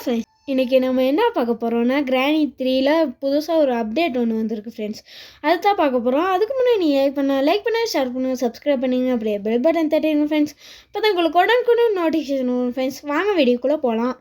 Friends, இன்றைக்கி நம்ம என்ன பார்க்க போகிறோன்னா Granny 3ல் புதுசாக ஒரு அப்டேட் ஒன்று வந்திருக்கு ஃப்ரெண்ட்ஸ். அதுதான் பார்க்க போகிறோம். அதுக்கு முன்னாடி நீங்கள் லைக் பண்ண ஷேர் பண்ணுங்கள், சப்ஸ்கிரைப் பண்ணிங்க, அப்படியே பெல் பட்டன் தட்டிடுங்க ஃப்ரெண்ட்ஸ். இப்போ தான் உங்களுக்கு உடனுக்குடன் நோட்டிஃபிகேஷன் வரும் ஃப்ரெண்ட்ஸ். வாங்க வீடியோக்குள்ளே போகலாம்.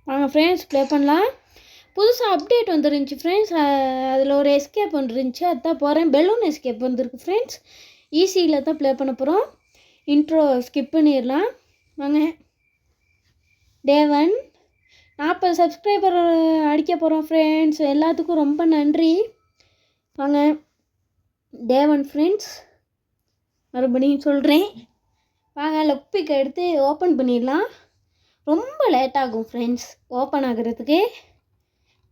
வாங்க ஃப்ரெண்ட்ஸ் ப்ளே பண்ணலாம். புதுசாக அப்டேட் வந்துருந்துச்சு ஃப்ரெண்ட்ஸ். அதில் ஒரு எஸ்கேப் வந்துருந்துச்சு, அதுதான் போகிறேன். பெலூன் எஸ்கேப் வந்துருக்கு ஃப்ரெண்ட்ஸ். ஈஸியில் தான் ப்ளே பண்ண போகிறோம். இன்ட்ரோ ஸ்கிப் பண்ணிடலாம். வாங்க. Day 1 40 சப்ஸ்கிரைபர் அடிக்க போகிறோம் ஃப்ரெண்ட்ஸ். எல்லாத்துக்கும் ரொம்ப நன்றி. வாங்க Day 1 ஃப்ரெண்ட்ஸ், மறுபடியும் சொல்கிறேன். வாங்க லொக் பிக் எடுத்து ஓப்பன் பண்ணிடலாம். ரொம்ப லேட் ஆகும் ஃப்ரெண்ட்ஸ் ஓப்பன் ஆகிறதுக்கு.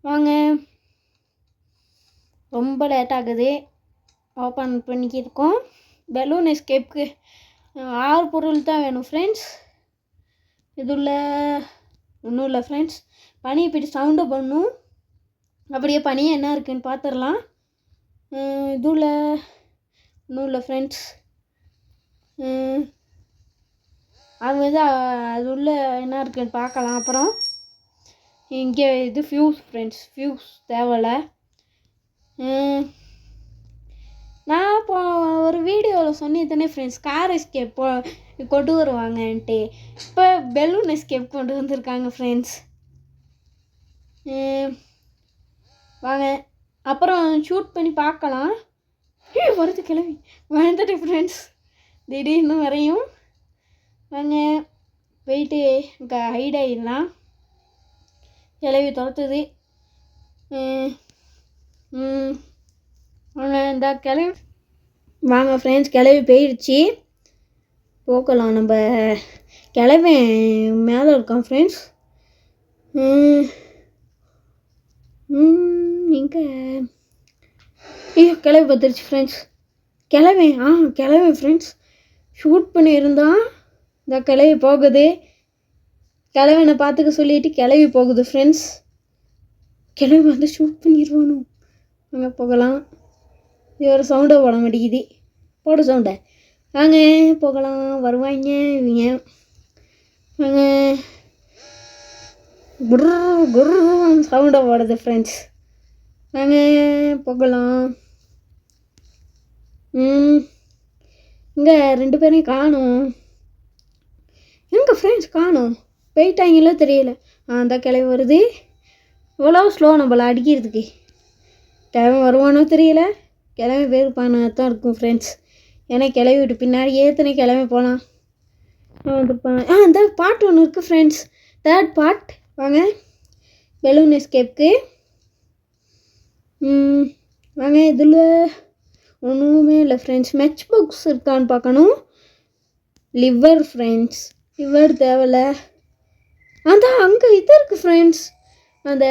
வாங்க, ரொம்ப லேட் ஆகுது. ஓப்பன் பண்ணிக்கிருக்கோம். பெலூன் எஸ்கேப்புக்கு 6 பொருள் தான் வேணும் ஃப்ரெண்ட்ஸ். இதுள்ள ஒன்றும் இல்லை ஃப்ரெண்ட்ஸ். பனி இப்படி சவுண்டு பண்ணும். அப்படியே பனி என்ன இருக்குன்னு பார்த்துடலாம். இதுள்ள ஒன்றும் இல்லை ஃப்ரெண்ட்ஸ். அது வந்து அது உள்ள என்ன இருக்குன்னு பார்க்கலாம். அப்புறம் இங்கே இது ஃபியூஸ் ஃப்ரெண்ட்ஸ். ஃபியூஸ் தேவையில்ல. நான் இப்போ ஒரு வீடியோவில் சொன்னித்தானே ஃப்ரெண்ட்ஸ், கார் எஸ்கேப் கொண்டு வருவாங்கன்ட்டு. இப்போ பெலூன் எஸ்கேப் கொண்டு வந்திருக்காங்க ஃப்ரெண்ட்ஸ். வாங்க அப்புறம் ஷூட் பண்ணி பார்க்கலாம். வருது கிளம்பி வந்துட்டு ஃப்ரெண்ட்ஸ், திடீர்னு வரையும். வாங்க போயிட்டு இங்கே ஹைட் ஆகிடலாம். கிளவி துரத்துது. வாங்க இந்த கிளவி. வாங்க ஃப்ரெண்ட்ஸ், கிளவி போயிடுச்சு. போக்கலாம். நம்ம கிளவி மேலே இருக்கான் ஃப்ரெண்ட்ஸ். இங்கே கிளவி பார்த்துருச்சு ஃப்ரெண்ட்ஸ். கிளவி கிளவி ஃப்ரெண்ட்ஸ் ஷூட் பண்ணியிருந்தான். இந்த கிளவி போகுது. கிளவினை பார்த்துக்க சொல்லிட்டு கிளவி போகுது ஃப்ரெண்ட்ஸ். கிளவி வந்து ஷூட் பண்ணிடுவானோ. அங்கே போகலாம். இது ஒரு சவுண்டை போட மாட்டேங்குது. போட சவுண்டை. வாங்க போகலாம். வருவாங்க இவங்க. வாங்க குர் குர் சவுண்டை போடுது ஃப்ரெண்ட்ஸ். வாங்க போகலாம். இங்கே 2 பேரையும் காணும். எங்கே ஃப்ரெண்ட்ஸ் காணும்? போயிட்டாங்களோ தெரியல. அந்த கிளவி வருது. இவ்வளோ ஸ்லோ நம்மளை அடிக்கிறதுக்கு. கிளம்பி வருவானோ தெரியல. கிளம்பி போயிருப்பானா தான் இருக்கும் ஃப்ரெண்ட்ஸ். ஏன்னா கிளவி விட்டு பின்னாடி ஏத்தனை கிளம்பி போகலாம். வந்துருப்பான். இந்த பார்ட் ஒன்று இருக்குது ஃப்ரெண்ட்ஸ், 3rd பார்ட். வாங்க பெலூன் எஸ்கேப்புக்கு. வாங்க இதில் ஒன்றுமே இல்லை ஃப்ரெண்ட்ஸ். மெச் பாக்ஸ் இருக்கான்னு பார்க்கணும். லிவர் ஃப்ரெண்ட்ஸ், லிவர் தேவையில்ல. அதான் அங்கே இது இருக்குது ஃப்ரெண்ட்ஸ், அந்த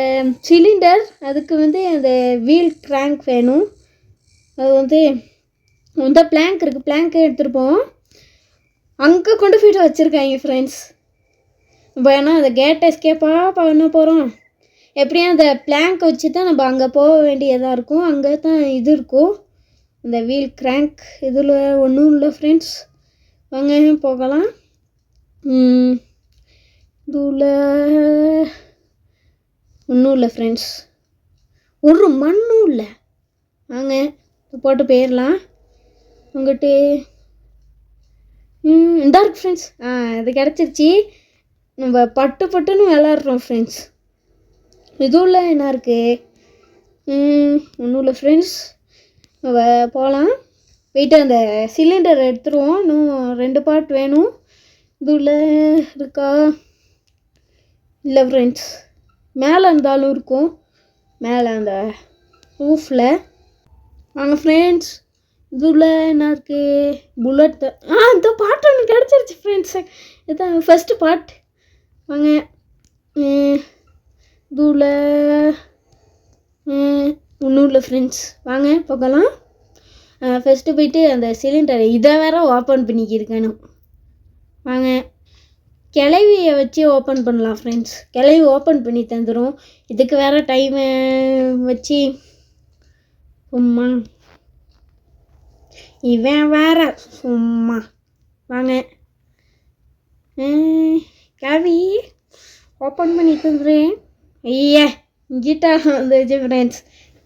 சிலிண்டர். அதுக்கு வந்து அந்த வீல் கிராங்க் வேணும். அது வந்து அந்த பிளாங்க் இருக்குது. பிளாங்க்கே எடுத்துருப்போம். அங்கே கொண்டு போய்ட்டு வச்சுருக்காங்க ஃப்ரெண்ட்ஸ். இப்போ ஏன்னா அந்த கேட் எஸ்கேப்பாக பண்ண போகிறோம். எப்படியும் அந்த பிளாங்க் வச்சு தான் நம்ம அங்கே போக வேண்டியதாக இருக்கும். அங்கே தான் இது இருக்கும், இந்த வீல் கிராங்க். இதில் ஒன்றும் இல்லை ஃப்ரெண்ட்ஸ். வாங்க போகலாம். இதில் ஒன்றும் இல்லை ஃப்ரெண்ட்ஸ், ஒரு மண்ணும் இல்லை. வாங்க போட்டு போயிடலாம். உங்கள்கிட்ட இந்த இருக்கு ஃப்ரெண்ட்ஸ். இது கிடச்சிருச்சு. நம்ம பட்டுன்னு விளாட்றோம் ஃப்ரெண்ட்ஸ். இதுவும் என்ன இருக்குது? ஒன்றும் இல்லை ஃப்ரெண்ட்ஸ். நம்ம போகலாம். போயிட்டு அந்த சிலிண்டர் எடுத்துருவோம். இன்னும் 2 பார்ட் வேணும். இதுல இருக்கா? இல்லை ஃப்ரெண்ட்ஸ். மேலே இருந்தாலும் இருக்கும், மேலே அந்த ரூஃபில். வாங்க ஃப்ரெண்ட்ஸ், இதில் என்ன இருக்குது? புல்லட். இந்த பார்ட் ஒன்று கிடச்சிருச்சு ஃப்ரெண்ட்ஸ். இதுதான் ஃபஸ்ட்டு பார்ட். வாங்க இதில் ஒன்றும் இல்லை ஃப்ரெண்ட்ஸ். வாங்க போகலாம். ஃபஸ்ட்டு போயிட்டு அந்த சிலிண்டரை இதை வேற ஓப்பன் பண்ணிக்கிருக்கணும். வாங்க கிளவியை வச்சு ஓப்பன் பண்ணலாம் ஃப்ரெண்ட்ஸ். கிளவி ஓப்பன் பண்ணி தந்துடும். இதுக்கு வேறு டைமை வச்சு சும்மா இவன் வேற சும்மா வாங்க கிளவி ஓப்பன் பண்ணி தந்துடுறேன். ஐயா இங்கிட்ட வந்துச்சு ஃப்ரெண்ட்ஸ்.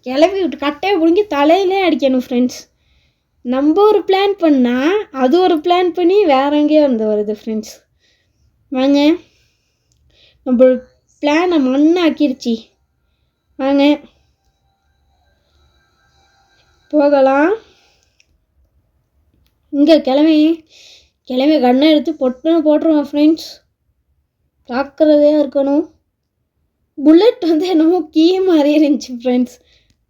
கிளவி விட்டு கட்டையை பிடிங்கி தலையிலே அடிக்கணும் ஃப்ரெண்ட்ஸ். நம்ம ஒரு பிளான் பண்ணால் அது ஒரு பிளான் பண்ணி வேற எங்கேயோ வந்து வருது ஃப்ரெண்ட்ஸ். வாங்க நம்ம பிளானை மண்ணாக்கிருச்சு. வாங்க போகலாம். இங்கே கிளம்பி கண்ணை எடுத்து பொட்டுன்னு போட்டுருவான் ஃப்ரெண்ட்ஸ். பார்க்குறதே இருக்கணும். புல்லட் வந்து என்னமோ கீ மாதிரி இருந்துச்சு ஃப்ரெண்ட்ஸ்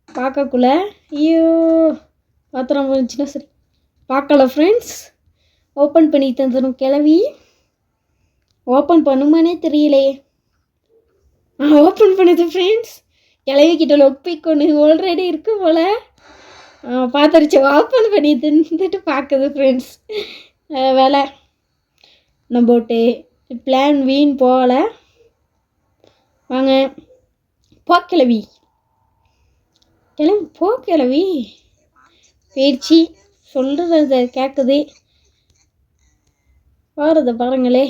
பார்க்கக்குள்ள. ஐயோ பாத்திரம் இருந்துச்சுன்னா சரி. பார்க்கல ஃப்ரெண்ட்ஸ். ஓப்பன் பண்ணி தந்துடும் கிளவி. ஓப்பன் பண்ணுமானே தெரியலையே. ஓப்பன் பண்ணுது ஃப்ரெண்ட்ஸ். கிளவிக்கிட்ட லொப்பிக்கொண்டு ஆல்ரெடி இருக்கு போல். பார்த்துருச்சு. ஓப்பன் பண்ணி தந்துட்டு பார்க்குது ஃப்ரெண்ட்ஸ். வேலை நம்மட்டு பிளான் வீண் போகல. வாங்க கிளவி கிளவி பேச்சு சொல்கிறத கேட்குது. போகிறத பாருங்களே.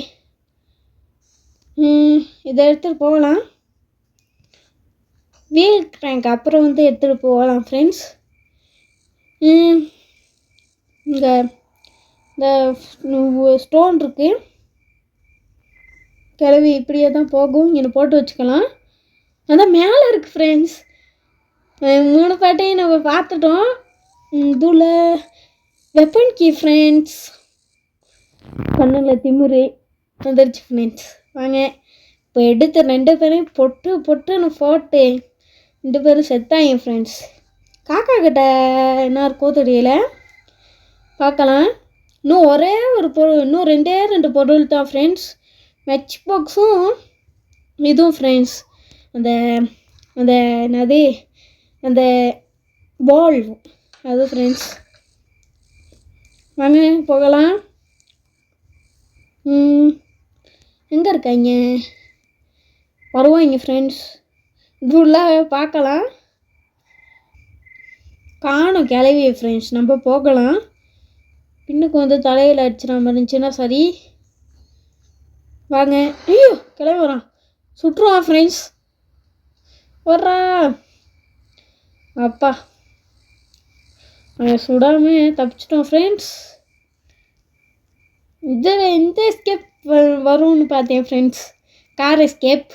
இதை எடுத்துகிட்டு போகலாம். வீல் கிராங்க் அப்புறம் வந்து எடுத்துகிட்டு போகலாம் ஃப்ரெண்ட்ஸ். இங்கே இந்த ஸ்டோன் இருக்குது. கிளவி இப்படியே தான் போகும். இங்கே போட்டு வச்சுக்கலாம். அதான் மேலே இருக்குது ஃப்ரெண்ட்ஸ். 3 பாட்டையும் நம்ம பார்த்துட்டோம். இதில் வெப்பன் கீ ஃப்ரெண்ட்ஸ். கண்ணில் திமுரு வந்துருச்சு ஃப்ரெண்ட்ஸ். வாங்க இப்போ எடுத்த 2 பேரையும் பொட்டுன்னு போட்டு 2 பேரும் செத்தாங்க ஃப்ரெண்ட்ஸ். காக்கா கிட்ட என்ன இருக்கோ தெரியல. பார்க்கலாம். இன்னும் ஒரே ஒரு பொருள், இன்னும் 2 பொருள் தான் ஃப்ரெண்ட்ஸ். மேட்ச் பாக்ஸும் இதுவும் ஃப்ரெண்ட்ஸ். அந்த அந்த என்னது அந்த பால் அது ஃப்ரெண்ட்ஸ். வாங்க போகலாம். எங்கே இருக்காங்க? வருவாங்க ஃப்ரெண்ட்ஸ். இதுலாம் பார்க்கலாம். காணும் கிளவிய ஃப்ரெண்ட்ஸ். நம்ம போகலாம். பின்னுக்கு வந்து தலையில் அடிச்சிடாம இருந்துச்சுன்னா சரி. வாங்க. ஐயோ கிளம்பி வரான். சுட்டுருவான் ஃப்ரெண்ட்ஸ். வர்றா அப்பா. சுடாமல் தப்பிச்சிட்டோம் ஃப்ரெண்ட்ஸ். இதில் எந்த எஸ்கேப் வரும்னு பார்த்தேன் ஃப்ரெண்ட்ஸ். Car escape.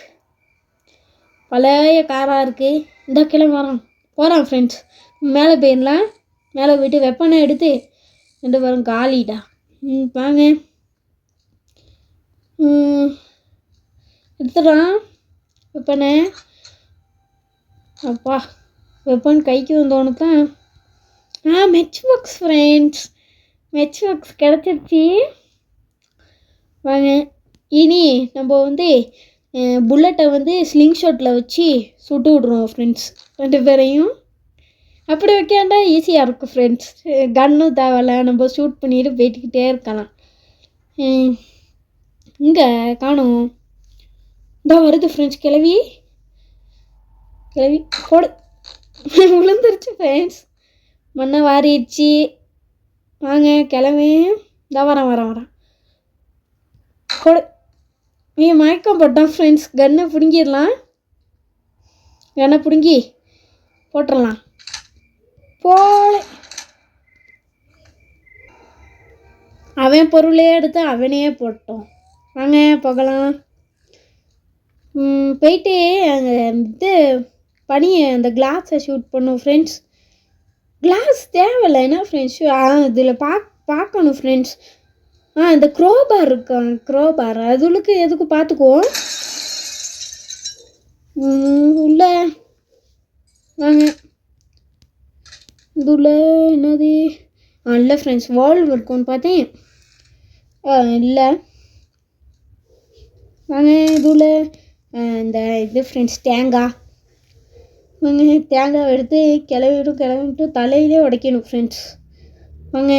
பழைய காராக இருக்குது. இந்த கிளம்பி வரான். போகிறான் ஃப்ரெண்ட்ஸ். மேலே போயிடலாம். மேலே போய்ட்டு வெப்பனை எடுத்து 2 பேரும் காலிடா. வாங்க எடுத்துடான் வெப்பனை. அப்பா வெப்பன் கைக்கு வந்தோன்னு தான். Match box friends. Match box கிடச்சிருச்சு. வாங்க இனி நம்ம வந்து புல்லட்டை வந்து ஸ்லிங் ஷாட்டில் வச்சு சுட்டு விட்ருவோம் ஃப்ரெண்ட்ஸ் 2 பேரையும். அப்படி வைக்காண்டா ஈஸியாக இருக்கும் ஃப்ரெண்ட்ஸ். கன்னும் தேவையில்ல. நம்ம ஷூட் பண்ணிட்டு போய்ட்டுக்கிட்டே இருக்கலாம். இங்கே காணும். இதோ வருது ஃப்ரெண்ட்ஸ். கிளவி போடு. விழுந்துருச்சு ஃப்ரெண்ட்ஸ். மண்ணை வாரிடுச்சு. வாங்க கிளம்பி. இதோ வரேன் போடு. மயக்கம் போட்டான் ஃப்ரெண்ட்ஸ். கன்னை பிடுங்கிடலாம். கன்னை பிடுங்கி போட்டுடலாம். போல அவன் பொருளே எடுத்து அவனையே போட்டோம். வாங்க போகலாம். போயிட்டு அங்கே இது பனியை அந்த கிளாஸை ஷூட் பண்ணும் ஃப்ரெண்ட்ஸ். கிளாஸ் தேவையில்லை என்ன ஃப்ரெண்ட்ஸ். இதில் பார்க்கணும் ஃப்ரெண்ட்ஸ். இந்த க்ரோபார் இருக்கா. க்ரோபார் அதுளுக்கு எதுக்கு பார்த்துக்குவோம். உள்ள வாங்க. இதுல என்னது இல்லை ஃப்ரெண்ட்ஸ். வால்வ் இருக்கும்னு பார்த்தேன். இல்லை. வாங்க இதுல இந்த இது ஃப்ரெண்ட்ஸ் தேங்காய். வாங்க தேங்காய் எடுத்து கிளவிட்டு தலையிலே உடைக்கணும் ஃப்ரெண்ட்ஸ். வாங்க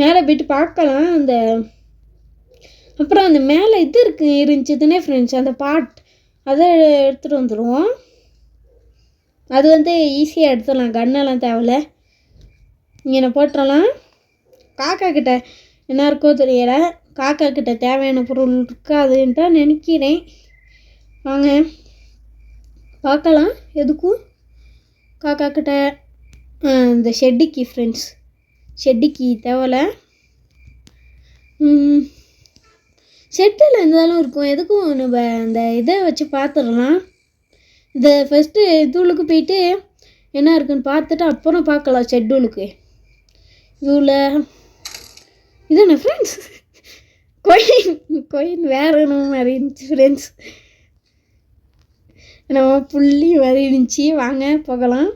மேலே போய்ட்டு பார்க்கலாம். அப்புறம் அந்த மேலே இது இருந்துச்சுதுன்னே ஃப்ரெண்ட்ஸ், அந்த பாட் அதை எடுத்துகிட்டு வந்துடுவோம். அது வந்து ஈஸியாக எடுத்துடலாம், கன்னெல்லாம் தேவையில்ல. இங்கே போட்டுடலாம். காக்கா கிட்ட என்ன இருக்கோ தெரியலை, காக்கா கிட்ட தேவையான பொருள் இருக்காதுன்னு தான் நினைக்கிறேன். வாங்க பார்க்கலாம். எதுக்கும் காக்கா கிட்ட இந்த ஷெட்டிக்கு ஃப்ரெண்ட்ஸ், ஷெட்டிக்கு தேவையில்ல. ஷெட்டில் இருந்தாலும் இருக்கும், எதுக்கும் நம்ம அந்த இதை வச்சு பார்த்துடலாம். இந்த ஃபஸ்ட்டு இதுவுளுக்கு போயிட்டு என்ன இருக்குன்னு பார்த்துட்டு அப்புறம் பார்க்கலாம் ஷெட்யூலுக்கு. இதில் இதுண்ணே ஃப்ரெண்ட்ஸ், கோயின் வேறு என்ன மாதிரி இருந்துச்சு ஃப்ரெண்ட்ஸ், நம்ம புள்ளி மாதிரி இருந்துச்சு. வாங்க போகலாம்.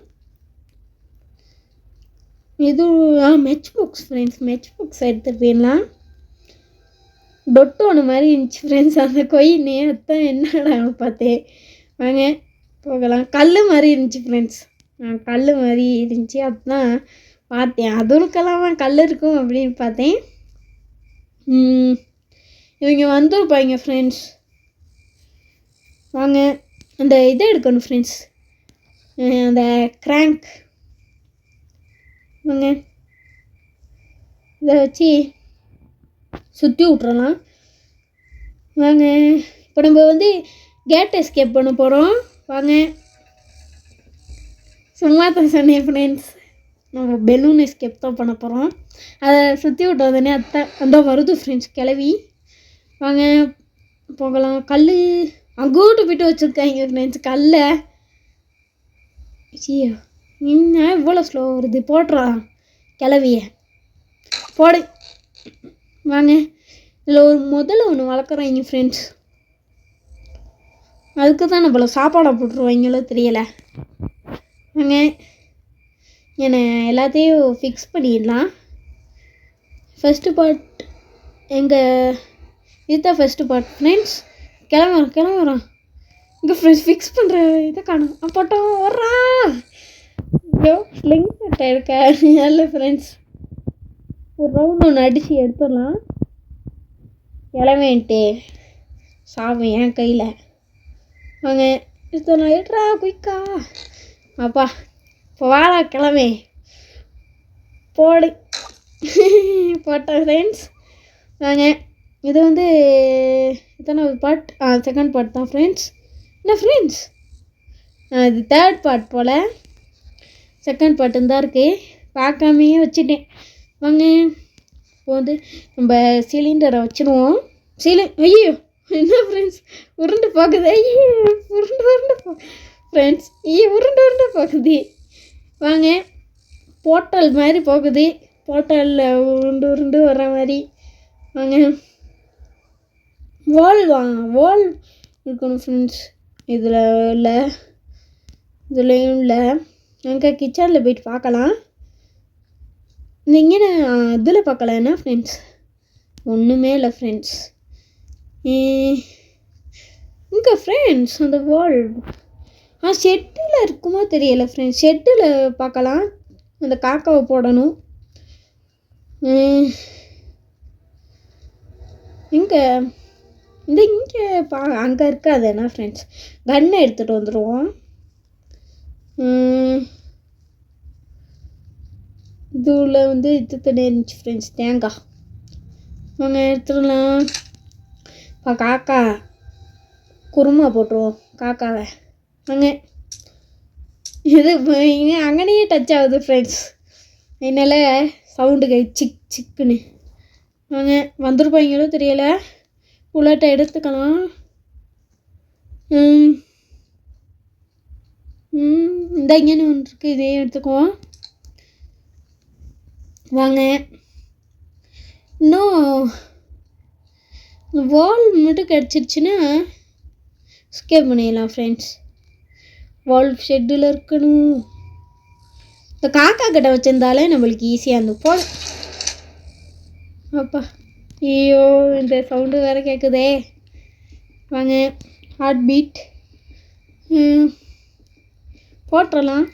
இது மெச் பாக்ஸ் ஃப்ரெண்ட்ஸ், மெச் பாக்ஸ் எடுத்துகிட்டு போயிடலாம். டொட்டு ஒன்று மாதிரி இருந்துச்சு ஃப்ரெண்ட்ஸ் அந்த கொயின். அதான் என்னடா பார்த்தேன். வாங்க போகலாம். கல் மாதிரி இருந்துச்சு ஃப்ரெண்ட்ஸ், கல் மாதிரி இருந்துச்சு, அதுதான் பார்த்தேன். அதுக்கெல்லாம் கல் இருக்கும் அப்படின்னு பார்த்தேன். இவங்க வந்துருப்பாங்க ஃப்ரெண்ட்ஸ். வாங்க அந்த இதை எடுக்கணும் ஃப்ரெண்ட்ஸ், அந்த கிராங்க். வாங்க இதை வச்சு சுற்றி விட்றலாம். வாங்க இப்போ நம்ம வந்து கேட் எஸ்கேப் பண்ண போகிறோம். வாங்க சும்மா தான் சொன்னேன் ஃப்ரெண்ட்ஸ், நம்ம பெலூன் எஸ்கேப் தான் பண்ண போகிறோம். அதை சுற்றி விட்டோடனே அந்த வருது ஃப்ரெண்ட்ஸ் கிளவி. வாங்க போகலாம். கல் அங்கோட்டு போய்ட்டு வச்சுருக்காங்க ஃப்ரெண்ட்ஸ் கல்லை. ஐயா இன்னும் இவ்வளோ ஸ்லோ வருது, போட்டுறான் கிளவிய போடு. வாங்க இதில் ஒரு முதல்ல ஒன்று வளர்க்குறாங்க ஃப்ரெண்ட்ஸ், அதுக்கு தான் நம்மள சாப்பாடை போட்டுருவாங்களோ தெரியலை. வாங்க என்னை எல்லாத்தையும் ஃபிக்ஸ் பண்ணிடலாம். ஃபஸ்ட்டு பார்ட் எங்கள் இதுதான் ஃபஸ்ட்டு பார்ட் ஃப்ரெண்ட்ஸ். கிளம்புறோம் இங்கே ஃப்ரெண்ட்ஸ் ஃபிக்ஸ் பண்ணுற இதை காணும் போட்டோம் வர்றா. ஐயோ ஸ்லிங் செட் இருக்கா இல்லை ஃப்ரெண்ட்ஸ், ஒரு ரவுண்ட் ஒன்று அடித்து எடுத்துடலாம். கிளம்பின்ட்டு சாமி என் கையில். வாங்க எடுத்துடலாம். எடுறா குயிக்கா அப்பா, இப்போ வாடா கிளம்பி போடு. போட்டேன் ஃப்ரெண்ட்ஸ். வாங்க இது வந்து இத்தனை பார்ட், செகண்ட் பார்ட் தான் ஃப்ரெண்ட்ஸ். என்ன ஃப்ரெண்ட்ஸ் இது தேர்ட் பார்ட் போல், செகண்ட் பார்ட்டு தான் இருக்குது, பார்க்காமையே வச்சுட்டேன். வாங்க இப்போ வந்து நம்ம சிலிண்டரை வச்சுருவோம். ஐயோ என்ன ஃப்ரெண்ட்ஸ் உருண்டு பார்க்குது. ஐயோ உருண்டு ஃப்ரெண்ட்ஸ், உருண்டு பார்க்குது. வாங்க போர்ட்டல் மாதிரி போகுது, போர்ட்டலில் உருண்டு வர்ற மாதிரி. வாங்க வால் இருக்கணும் ஃப்ரெண்ட்ஸ். இதில் இல்லை, இதுலேயும் இல்லை. அங்கே கிச்சனில் போய்ட்டு பார்க்கலாம். நீங்கள் இதில் பார்க்கலன்னா ஃப்ரெண்ட்ஸ் ஒன்றுமே இல்லை ஃப்ரெண்ட்ஸ். இங்கே ஃப்ரெண்ட்ஸ் அந்த வால் ஷெட்டில் இருக்குமா தெரியலை ஃப்ரெண்ட்ஸ், ஷெட்டில் பார்க்கலாம். அந்த காக்காவை போடணும். இங்கே அங்கே இருக்காது என்ன ஃப்ரெண்ட்ஸ், கன்னை எடுத்துகிட்டு வந்துடுவோம். இதுல வந்து இது தண்ணி இருந்துச்சு ஃப்ரெண்ட்ஸ், தேங்காய். வாங்க எடுத்துடலாம். இப்போ காக்கா குருமா போட்டுருவோம் காக்காவை. வாங்க இது அங்கனையே டச் ஆகுது ஃப்ரெண்ட்ஸ், என்னால் சவுண்டுக்கு சிக்குன்னு. வாங்க வந்துருப்பாங்களோ தெரியலை, புல்லட்டை எடுத்துக்கலாம். இந்த இங்கேன்னு ஒன்று இருக்குது, இதே எடுத்துக்குவோம். வாங்க இன்னும் வால் மட்டும் கிடச்சிருச்சுன்னா ஸ்கேப் பண்ணிடலாம் ஃப்ரெண்ட்ஸ். வால் ஷெட்டில் இருக்கணும். இந்த காக்கா கிட்ட வச்சுருந்தாலே நம்மளுக்கு ஈஸியாக இருந்தோம் போல். அப்பா ஐயோ இந்த சவுண்டு வேறு கேட்குதே. வாங்க ஹார்ட் பீட் போட்டுடலாம்.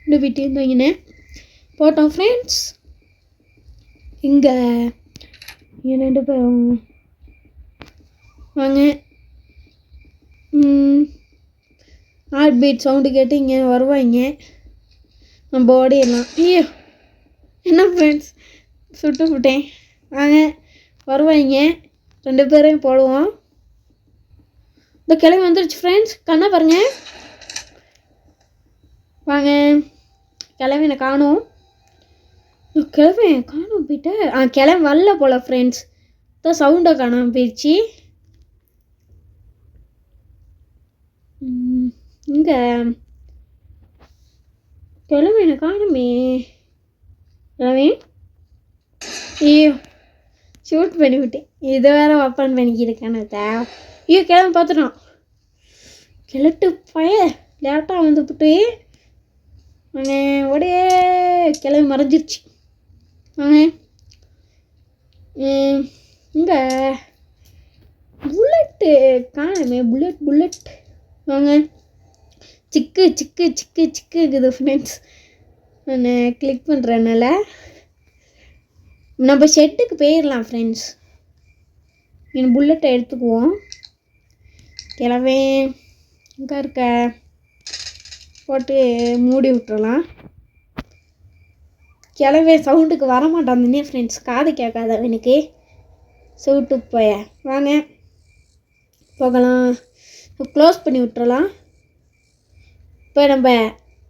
ரெண்டு பீட்டு இருந்தீங்கன்னு போட்டோம் ஃப்ரெண்ட்ஸ். இங்கே ரெண்டு பேரும் வாங்க. ஹார்ட் பீட் சவுண்டு கேட்டு இங்கே வருவாங்க. நம்ம ஓடிடலாம். ஐயோ என்ன ஃப்ரெண்ட்ஸ் சுட்டேன். வாங்க வருவாங்க, 2 பேரையும் போடுவோம். இந்த கிளம்பி வந்துருச்சு ஃப்ரெண்ட்ஸ், கண்ணா பாருங்க. வாங்க கிளம்பி நான் காணும். போயிட்டு கிளம்பி வரல போல் ஃப்ரெண்ட்ஸ், தான் சவுண்டை காணாமல் போயிடுச்சு. இங்கே கிளம்பி எனக்கு காணுமே. கிளம்பி ஐயோ ஷூட் பண்ணிவிட்டேன். இதை வேறு ஓப்பன் பண்ணிக்கிருக்கானு தேவை. ஐயோ கிளம்பி பார்த்துட்டோம். கிளட்டு பய லேட்டாக வந்துவிட்டு உடைய கிளம்பி மறைஞ்சிருச்சு. வாங்க இங்கே புல்லட்டு காணுமே. புல்லட் வாங்க. சிக்கு இருக்குது ஃப்ரெண்ட்ஸ். நான் கிளிக் பண்ணுறதுனால நம்ம ஷெட்டுக்கு போயிடலாம் ஃப்ரெண்ட்ஸ். என் புல்லட்டை எடுத்துக்குவோம். கிளவே இங்கே இருக்க போட்டு மூடி விட்டுறலாம். கிளவே சவுண்டுக்கு வரமாட்டாந்தனே ஃப்ரெண்ட்ஸ், காது கேட்காத எனக்கு. சவுட்டு போய வாங்க போகலாம். க்ளோஸ் பண்ணி விட்டுறலாம். இப்போ நம்ம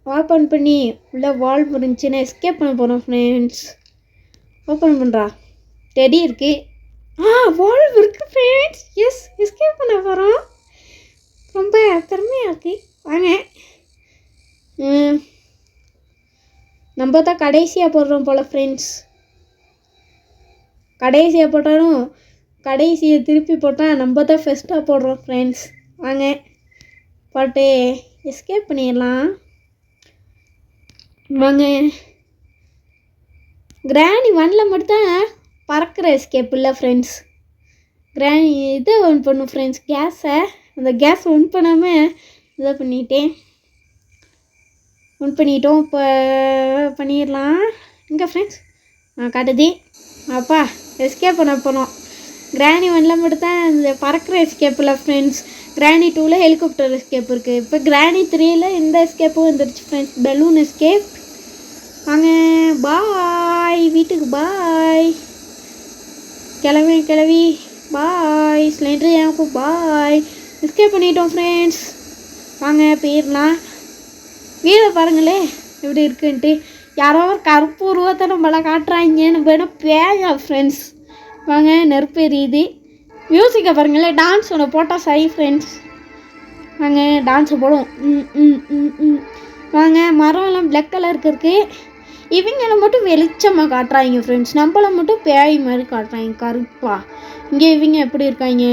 ஓப்பன் பண்ணி உள்ளே வால்வ் இருந்துச்சுன்னா எஸ்கேப் பண்ண போகிறோம் ஃப்ரெண்ட்ஸ். ஓப்பன் பண்ணுறா டெடி இருக்குது. வால்வ் இருக்குது ஃப்ரெண்ட்ஸ். எஸ் எஸ்கேப் பண்ண போகிறோம். ரொம்ப பெருமையாக இருக்குது. வாங்க நம்ம தான் கடைசியாக போடுறோம் போல் ஃப்ரெண்ட்ஸ். கடைசியாக போட்டாலும் கடைசியை திருப்பி போட்டால் நம்ம தான் ஃபஸ்ட்டாக போடுறோம் ஃப்ரெண்ட்ஸ். வாங்க போட்டு எஸ்கேப் பண்ணிடலாம். வாங்க கிராணி 1ல் மட்டும்தான் பறக்கிற எஸ்கேப் இல்லை ஃப்ரெண்ட்ஸ். கிராணி இதை ஒன் பண்ணும் ஃப்ரெண்ட்ஸ், கேஸை. அந்த கேஸ் ஒன் பண்ணாமல் இதை பண்ணிட்டோம். இப்போ பண்ணிடலாம். இங்கே ஃப்ரெண்ட்ஸ் காட்டுது. அப்பா எஸ்கேப் பண்ண போனோம். கிராணி 1ல் மட்டும்தான் இந்த பறக்கிற எஸ்கேப் இல்லை ஃப்ரெண்ட்ஸ். கிராணி 2ல் ஹெலிகாப்டர் எஸ்கேப் இருக்குது. இப்போ கிராணி 3ல் இந்த எஸ்கேப்பும் வந்துருச்சு ஃப்ரெண்ட்ஸ், பலூன் எஸ்கேப். வாங்க பாய், வீட்டுக்கு பாய். கிளவி பாய். ஸ்லைண்டர் எனக்கு பாய். எஸ்கேப் பண்ணிட்டோம் ஃப்ரெண்ட்ஸ். வாங்க போயிடலாம். வீடை பாருங்களே எப்படி இருக்குன்ட்டு. யாரோ ஒரு கருப்பு உருவத்தை நம்மளை காட்டுறாங்கன்னு வேணால் பேயா ஃப்ரெண்ட்ஸ். வாங்க நெருப்பு எரியுது. மியூசிக்கை பாருங்களேன், டான்ஸ் ஒன்று போட்டால் சரி ஃப்ரெண்ட்ஸ். வாங்க டான்ஸை போடுவோம். வாங்க மரம்லாம் பிளாக் கலருக்கு இருக்குது. இவங்களை மட்டும் வெளிச்சமாக காட்டுறாங்க ஃப்ரெண்ட்ஸ், நம்மளை மட்டும் பேய் மாதிரி காட்டுறாங்க கருப்பா. இங்கே இவங்க எப்படி இருக்காங்க.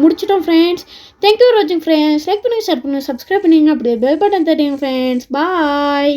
முடிச்சிட்டோம் ஃப்ரெண்ட்ஸ். தேங்க்யூ ஃபார் வாட்சிங் ஃப்ரெண்ட்ஸ். லைக் பண்ணுங்கள், ஷேர் பண்ணுங்கள், சப்ஸ்கிரைப் பண்ணிங்க, அப்படியே பெல் பட்டன் தட்டிங்க ஃப்ரெண்ட்ஸ். பாய்.